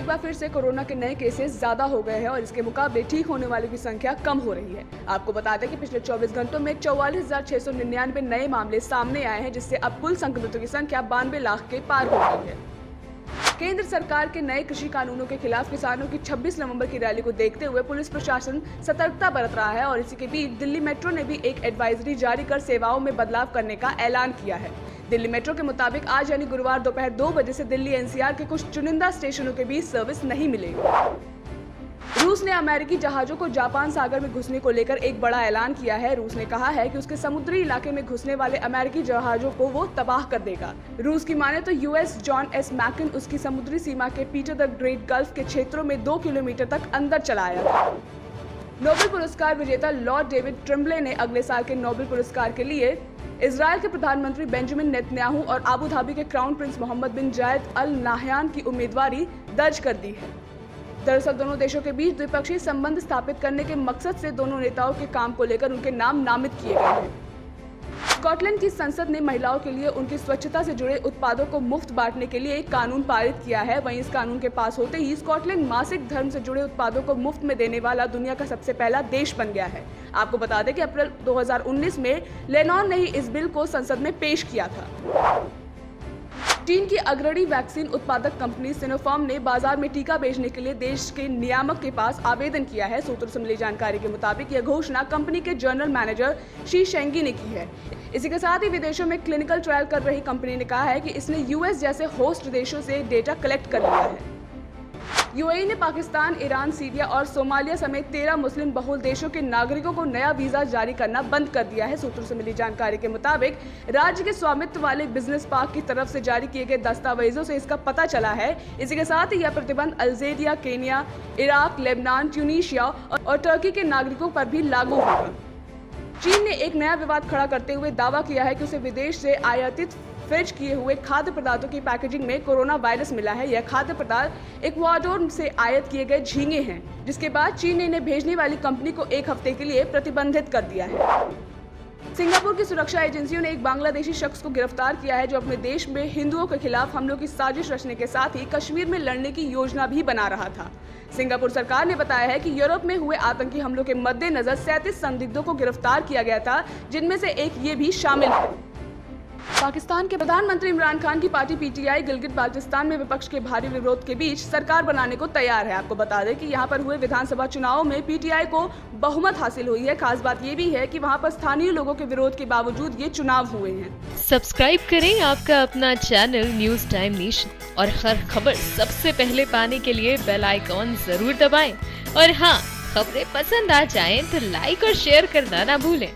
एक बार फिर से कोरोना के नए केसेस ज्यादा हो गए हैं और इसके मुकाबले ठीक होने वालों की संख्या कम हो रही है। आपको बता दें कि पिछले 24 घंटों में 44,699 नए मामले सामने आए हैं, जिससे अब कुल संक्रमितों की संख्या 92 लाख के पार हो गई है। केंद्र सरकार के नए कृषि कानूनों के खिलाफ किसानों की 26 नवंबर की रैली को देखते हुए पुलिस प्रशासन सतर्कता बरत रहा है और इसी के बीच दिल्ली मेट्रो ने भी एक एडवाइजरी जारी कर सेवाओं में बदलाव करने का ऐलान किया है। दिल्ली मेट्रो के मुताबिक आज यानी गुरुवार दोपहर 2 बजे से दिल्ली एनसीआर के कुछ चुनिंदा स्टेशनों के बीच सर्विस नहीं मिलेगी। रूस ने अमेरिकी जहाजों को जापान सागर में घुसने को लेकर एक बड़ा ऐलान किया है। रूस ने कहा है कि उसके समुद्री इलाके में घुसने वाले अमेरिकी जहाजों को वो तबाह कर देगा। रूस की माने तो यूएस जॉन एस मैकिन उसकी समुद्री सीमा के पीटर द ग्रेट गल्फ के क्षेत्रों में 2 किलोमीटर तक अंदर चला आया था। नोबेल पुरस्कार विजेता लॉर्ड डेविड ट्रिम्बले ने अगले साल के नोबेल पुरस्कार के लिए इजराइल के प्रधानमंत्री बेंजामिन नेतन्याहू और अबू धाबी के क्राउन प्रिंस मोहम्मद बिन जायद अल नाहयान की उम्मीदवारी दर्ज कर दी है। दरअसल दोनों देशों के बीच द्विपक्षीय संबंध स्थापित करने के मकसद से दोनों नेताओं के काम को लेकर उनके नाम नामित किए गए हैं। स्कॉटलैंड की संसद ने महिलाओं के लिए उनकी स्वच्छता से जुड़े उत्पादों को मुफ्त बांटने के लिए एक कानून पारित किया है। वहीं इस कानून के पास होते ही स्कॉटलैंड मासिक धर्म से जुड़े उत्पादों को मुफ्त में देने वाला दुनिया का सबसे पहला देश बन गया है। आपको बता दें कि अप्रैल 2019 में लेनॉन ने ही इस बिल को संसद में पेश किया था। चीन की अग्रणी वैक्सीन उत्पादक कंपनी सिनोफार्म ने बाजार में टीका बेचने के लिए देश के नियामक के पास आवेदन किया है। सूत्रों से मिली जानकारी के मुताबिक यह घोषणा कंपनी के जनरल मैनेजर शी शेंगी ने की है। इसी के साथ ही विदेशों में क्लिनिकल ट्रायल कर रही कंपनी ने कहा है कि इसने यूएस जैसे होस्ट देशों से डेटा कलेक्ट कर लिया है। यूएई ने पाकिस्तान, ईरान, सीरिया और सोमालिया समेत 13 मुस्लिम बहुल देशों के नागरिकों को नया वीजा जारी करना बंद कर दिया है। सूत्रों से मिली जानकारी के मुताबिक राज्य के स्वामित्व वाले बिजनेस पार्क की तरफ से जारी किए गए दस्तावेजों से इसका पता चला है। इसी के साथ ही यह प्रतिबंध Algeria, Kenya, Iraq, Lebanon, Tunisia और टर्की के नागरिकों पर भी लागू होगा। चीन ने एक नया विवाद खड़ा करते हुए दावा किया है कि उसे विदेश से आयातित फ्रिज किए हुए खाद्य पदार्थों की पैकेजिंग में कोरोना वायरस मिला है। यह खाद्य पदार्थ इक्वाडोर से आयात किए गए झींगे हैं, जिसके बाद चीन ने इन्हें भेजने वाली कंपनी को 1 हफ्ते के लिए प्रतिबंधित कर दिया है। सिंगापुर की सुरक्षा एजेंसियों ने एक बांग्लादेशी शख्स को गिरफ्तार किया है, जो अपने देश में हिंदुओं के खिलाफ हमलों की साजिश रचने के साथ ही कश्मीर में लड़ने की योजना भी बना रहा था। सिंगापुर सरकार ने बताया है कि यूरोप में हुए आतंकी हमलों के मद्देनजर 37 संदिग्धों को गिरफ्तार किया गया था, जिनमें से एक ये भी शामिल है। पाकिस्तान के प्रधानमंत्री इमरान खान की पार्टी पीटीआई गिलगित बाल्टिस्तान में विपक्ष के भारी विरोध के बीच सरकार बनाने को तैयार है। आपको बता दें कि यहां पर हुए विधानसभा चुनावों में पीटीआई को बहुमत हासिल हुई है। खास बात ये भी है कि वहां पर स्थानीय लोगों के विरोध के बावजूद ये चुनाव हुए हैं। सब्सक्राइब करें आपका अपना चैनल न्यूज टाइम नेशन और हर खबर सबसे पहले पाने के लिए बेल आइकॉन जरूर दबाएं। और हाँ, खबरें पसंद आ जाएं तो लाइक और शेयर करना ना भूलें।